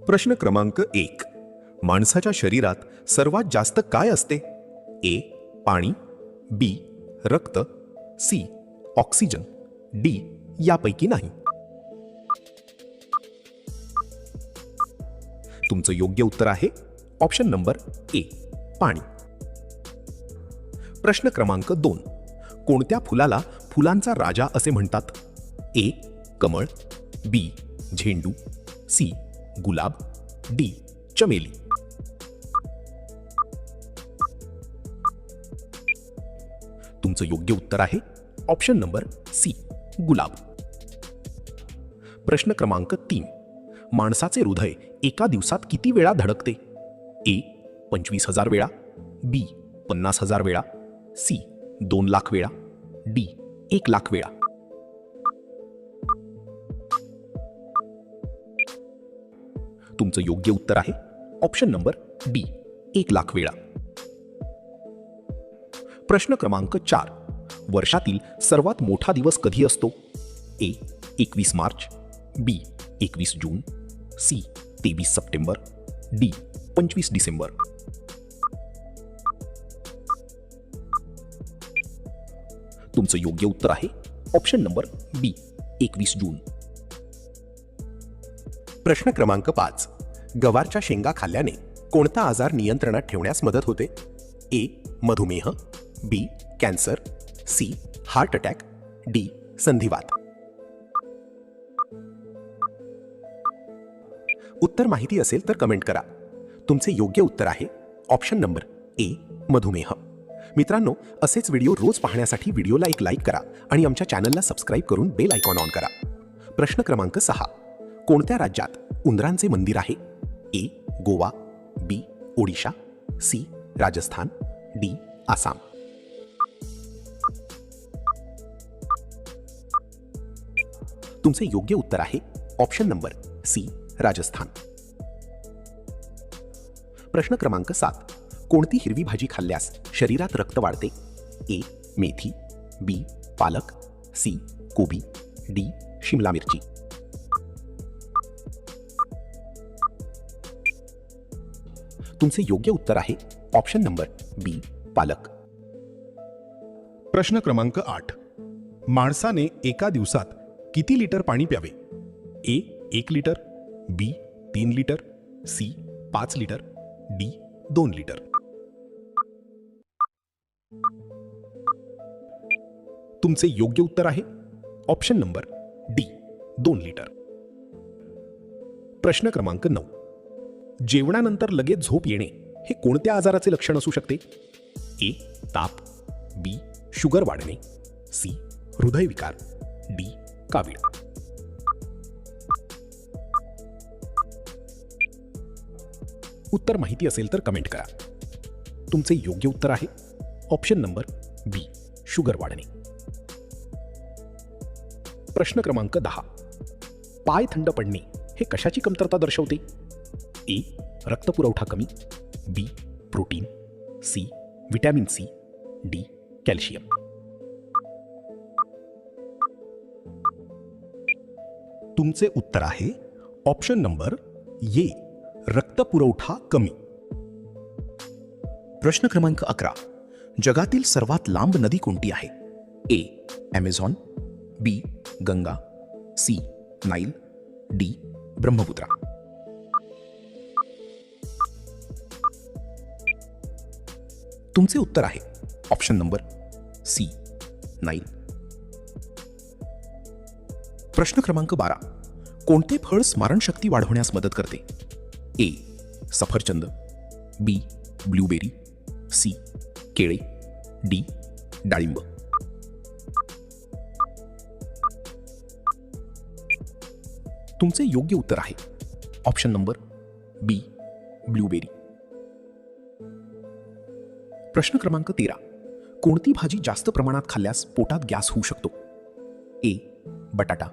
प्रश्न क्रमांक 1. माणसाच्या शरीरात सर्वात जास्त काय असते? ए. पाणी, बी. रक्त, सी. Oxygen, D. यापैकी नाही. तुमचं योग्य उत्तर आहे ऑप्शन नंबर ए. पाणी. प्रश्न क्रमांक 2. कोणत्या फुलाला फुलांचा राजा असे म्हणतात? ए. कमळ, बी. झेंडू, सी. गुलाब, डी. चमेली. तुमचं योग्य उत्तर आहे ऑप्शन नंबर सी. गुलाब. प्रश्न क्रमांक 3. माणसाचे हृदय एका दिवसात किती वेळा धडकते? ए. 25,000 वेळा, बी. 50,000 वेळा, सी. 2 लाख वेळा, डी. 1 लाख वेळा. तुमचं योग्य उत्तर आहे ऑप्शन नंबर डी. 1 लाख वेळा. प्रश्न क्रमांक 4. वर्षातील सर्वात मोठा दिवस कधी असतो? ए. 21 मार्च, बी. 21 जून, सी. 23 September, D. 25 डिसेंबर. तुमचं योग्य उत्तर आहे ऑप्शन नंबर बी. 21 जून. प्रश्न क्रमांक 5. गवारच्या शेंगा खाल्ल्याने कोणता आजार नियंत्रणात ठेवण्यास मदत होते? ए. मधुमेह, B. Cancer, C. Heart attack, D. संधिवात. उत्तर माहिती असेल तर कमेंट करा. तुमचे योग्य उत्तर आहे ऑप्शन नंबर ए. मधुमेह. मित्रांनो, असेच व्हिडिओ रोज पाहण्यासाठी व्हिडिओला एक लाईक करा आणि आमच्या चॅनलला सबस्क्राईब करून बेल आयकॉन ऑन करा. प्रश्न क्रमांक 6. कोणत्या राज्यात उंदरांचे मंदिर आहे? ए. गोवा, बी. ओडिशा, सी. राजस्थान, डी. आसाम. तुमचे योग्य उत्तर आहे ऑप्शन नंबर सी. राजस्थान. प्रश्न क्रमांक 7. कोणती हिरवी भाजी खाल्ल्यास शरीरात रक्त वाढते? ए. मेथी, बी. पालक, सी. कोबी, डी. शिमला मिरची. तुमचे योग्य उत्तर आहे ऑप्शन नंबर बी. पालक. प्रश्न क्रमांक 8. माणसाने एका दिवसात किती लिटर पाणी प्यावे? A. 1 litre, B. 3 litre, C. 5 litre, D. 2 litre. तुमचे योग्य उत्तर आहे ऑप्शन नंबर डी. 2 लिटर. प्रश्न क्रमांक 9. जेवणानंतर लगेच झोप येणे हे कोणत्या आजाराचे लक्षण असू शकते? ए. ताप, बी. शुगर वाढणे, सी. हृदयविकार, डी. कावीळ. उत्तर माहिती असेल तर कमेंट करा. तुमचे योग्य उत्तर आहे ऑप्शन नंबर बी. शुगर वाढणे. प्रश्न क्रमांक 10. पाय थंड पडणे हे कशाची कमतरता दर्शवते? ए. रक्तपुरवठा कमी, B. Protein, C. Vitamin C, D. Calcium. तुमचे उत्तर आहे ऑप्शन नंबर ए. रक्तपुरवठा कमी. प्रश्न क्रमांक 11. जगातील सर्वात लांब नदी कोणती आहे? A. Amazon, B. Ganga, C. Nile, D. Brahmaputra. तुमचे उत्तर आहे ऑप्शन नंबर सी. नाईल. प्रश्न क्रमांक 12. कोणते फळ स्मरणशक्ती वाढवण्यास मदत करते? ए. सफरचंद, बी. Blueberry, C. केळे, डी. डाळिंब. तुमचे योग्य उत्तर आहे ऑप्शन नंबर बी. ब्लूबेरी. प्रश्न क्रमांक 13. कोणती भाजी जास्त प्रमाणात खाल्ल्यास पोटात गॅस होऊ शकतो? ए. बटाटा,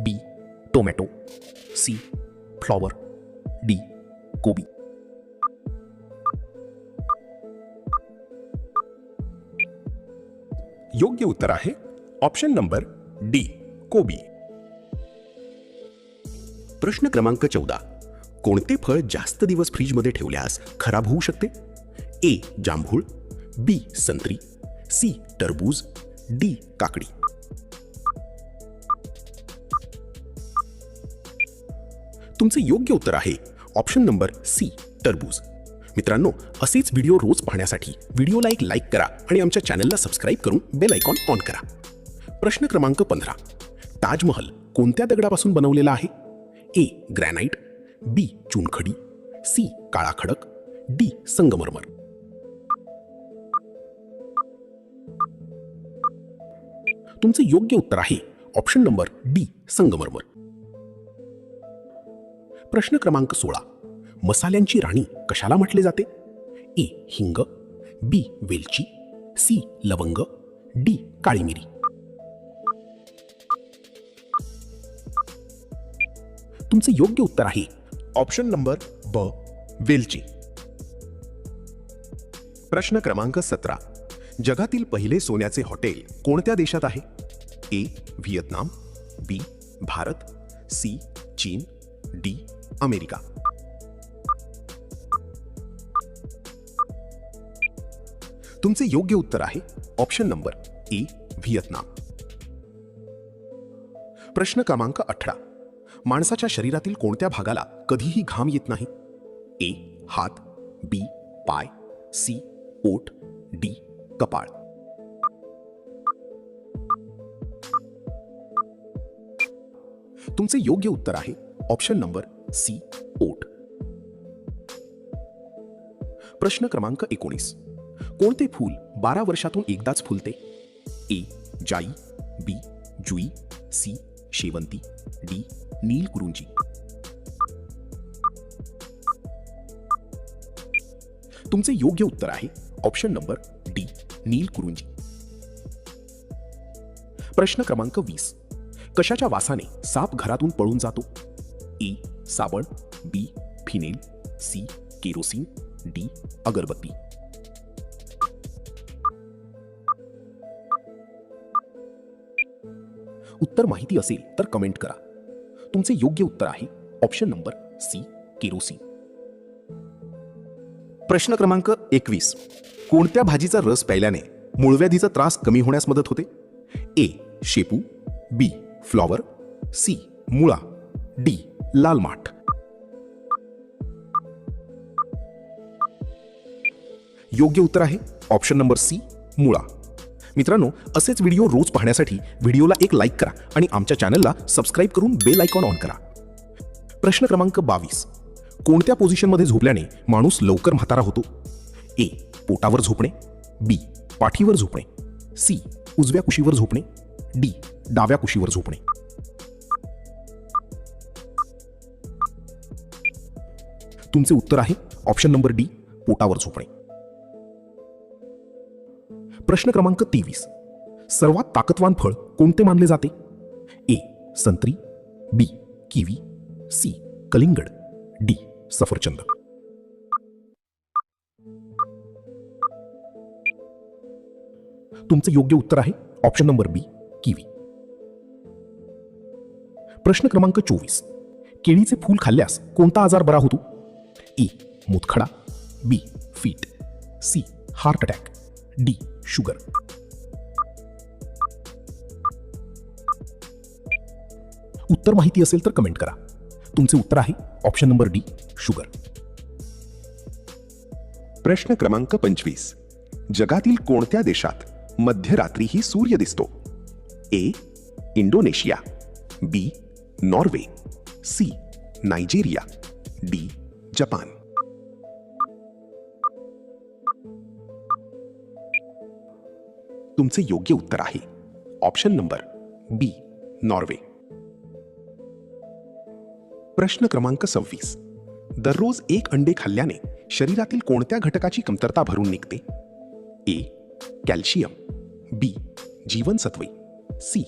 B. Tomato, C. Flower, D. कोबी. योग्य उत्तर आहे ऑप्शन नंबर डी. कोबी. प्रश्न क्रमांक 14. कोणते फळ जास्त दिवस फ्रीजमध्ये ठेवल्यास खराब होऊ शकते? ए जांभूळ, बी संत्री, सी टरबूज, डी काकडी. तुमचे योग्य उत्तर आहे ऑप्शन नंबर सी टरबूज. मित्रांनो, असेच व्हिडिओ रोज पाहण्यासाठी व्हिडिओला एक लाईक करा आणि आमच्या चॅनलला सबस्क्राईब करून बेल आयकॉन ऑन करा. प्रश्न क्रमांक 15. ताजमहल कोणत्या दगडापासून बनवलेला आहे? ए ग्रॅनाइट, बी चुनखडी, सी काळा खडक, डी संगमरमर. तुमचे योग्य उत्तर आहे ऑप्शन नंबर डी संगमरमर. प्रश्न क्रमांक 16. मसाल्यांची राणी कशाला म्हटले जाते? ए हिंग, बी वेलची, सी लवंग, डी काळी मिरी. तुमचे योग्य उत्तर आहे ऑप्शन नंबर ब वेलची. प्रश्न क्रमांक 17. जगातील पहिले सोन्याचे हॉटेल कोणत्या देशात आहे? ए व्हिएतनाम, बी भारत, सी चीन, डी अमेरिका. तुमचे योग्य उत्तर आहे ऑप्शन नंबर ए व्हिएतनाम. प्रश्न क्रमांक 18. माणसाच्या शरीरातील कोणत्या भागाला कधीही घाम येत नाही? ए हात, बी पाय, सी ओठ, डी कपाळ. तुमचे योग्य उत्तर आहे ऑप्शन नंबर सी ओठ. प्रश्न क्रमांक 19. कोणते फूल 12 वर्षातून एकदाच फुलते? ए जाई, बी जुई, सी शेवंती, डी नीलकुरुंजी. तुमचे योग्य उत्तर आहे ऑप्शन नंबर डी नीलकुरुंजी. प्रश्न क्रमांक 20. कशाच्या वासाने साप घरातून पळून जातो? ए साबण, बी फिनेल, सी केरोसिन, डी अगरबत्ती. उत्तर माहिती असेल तर कमेंट करा. तुमचे योग्य उत्तर आहे ऑप्शन नंबर सी केरोसिन. प्रश्न क्रमांक 21. कोणत्या भाजीचा रस प्यायल्याने मूळव्याधीचा त्रास कमी होण्यास मदत होते? ए शेपू, बी फ्लॉवर, सी मुळा, डी लाल माठ. योग्य उत्तर आहे ऑप्शन नंबर सी मुळा. मित्रांनो, असेच व्हिडिओ रोज पाहण्यासाठी व्हिडिओला एक लाईक करा आणि आमच्या चॅनलला सबस्क्राईब करून बेल आयकॉन ऑन करा. प्रश्न क्रमांक 22. कोणत्या पोझिशनमध्ये झोपल्याने माणूस लवकर म्हातारा होतो? ए पोटावर झोपणे, बी पाठीवर झोपणे, सी उजव्या कुशीवर झोपणे, डी डाव्या कुशीवर झोपणे. तुमचे उत्तर आहे ऑप्शन नंबर डी पोटावर झोपणे. प्रश्न क्रमांक 23. सर्वात ताकदवान फळ कोणते मानले जाते? ए संत्री, बी किवी, सी कलिंगड, डी सफरचंद. तुमचे योग्य उत्तर आहे ऑप्शन नंबर बी किवी. प्रश्न क्रमांक 24. केळीचे फूल खाल्ल्यास कोणता आजार बरा होतो? ए मूतखडा, B fit, C heart attack, D sugar. उत्तर माहिती असेल तर कमेंट करा. तुमचे उत्तर आहे ऑप्शन नंबर डी शुगर. प्रश्न क्रमांक 25. जगातील कोणत्या देशात मध्यरात्रीही सूर्य दिसतो? A Indonesia, B Norway, C Nigeria, D Japan. तुमचे योग्य उत्तर आहे ऑप्शन नंबर बी नॉर्वे. प्रश्न क्रमांक 26. दररोज एक अंडे खाल्ल्याने शरीरातील कोणत्या घटकाची कमतरता भरून निघते? ए कॅल्शियम, बी जीवनसत्वे, सी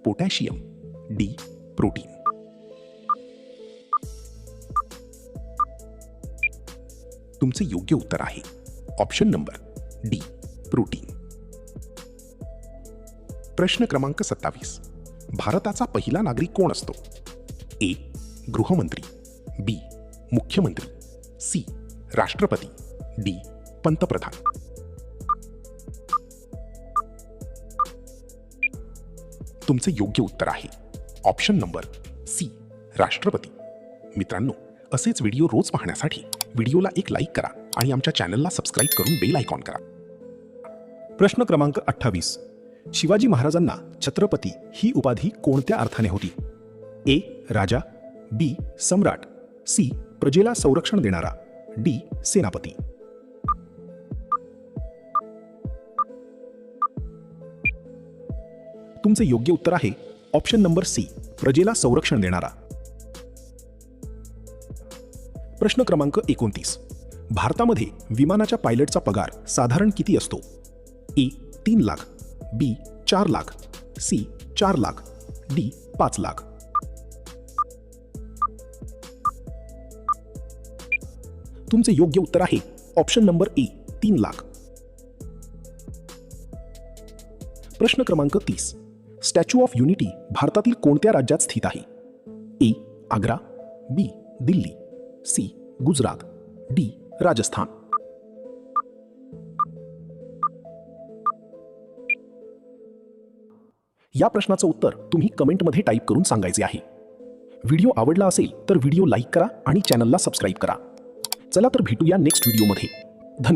पोटॅशियम, डी प्रोटीन. तुमचे योग्य उत्तर आहे ऑप्शन नंबर डी प्रोटीन. प्रश्न क्रमांक 27. भारताचा पहिला नागरिक कोण असतो? ए गृहमंत्री, बी मुख्यमंत्री, सी राष्ट्रपती, डी पंतप्रधान. तुमचे योग्य उत्तर आहे ऑप्शन नंबर सी राष्ट्रपती. मित्रांनो, असेच व्हिडिओ रोज पाहण्यासाठी व्हिडिओला एक लाईक करा आणि आमच्या चॅनलला सबस्क्राईब करून बेल आयकॉन करा. प्रश्न क्रमांक 28. शिवाजी महाराजांना छत्रपती ही उपाधी कोणत्या अर्थाने होती? ए राजा, बी सम्राट, सी प्रजेला संरक्षण देणारा, डी सेनापती. तुमचे योग्य उत्तर आहे ऑप्शन नंबर सी प्रजेला संरक्षण देणारा. प्रश्न क्रमांक 29. भारतामध्ये विमानाच्या पायलटचा पगार साधारण किती असतो? ए 3 लाख, बी 4 लाख, सी 4 लाख, डी 5 लाख. तुमचे योग्य उत्तर आहे ऑप्शन नंबर ए 3 लाख. प्रश्न क्रमांक 30. स्टॅच्यू ऑफ युनिटी भारतातील कोणत्या राज्यात स्थित आहे? ए आग्रा, बी दिल्ली, सी गुजरात, डी राजस्थान. या प्रश्नाचं उत्तर तुम्ही कमेंटमध्ये टाईप करून सांगायचे आहे. व्हिडिओ आवडला असेल तर व्हिडिओ लाईक करा आणि चॅनलला सबस्क्राईब करा. चला तर भेटूया नेक्स्ट व्हिडिओमध्ये. धन्यवाद.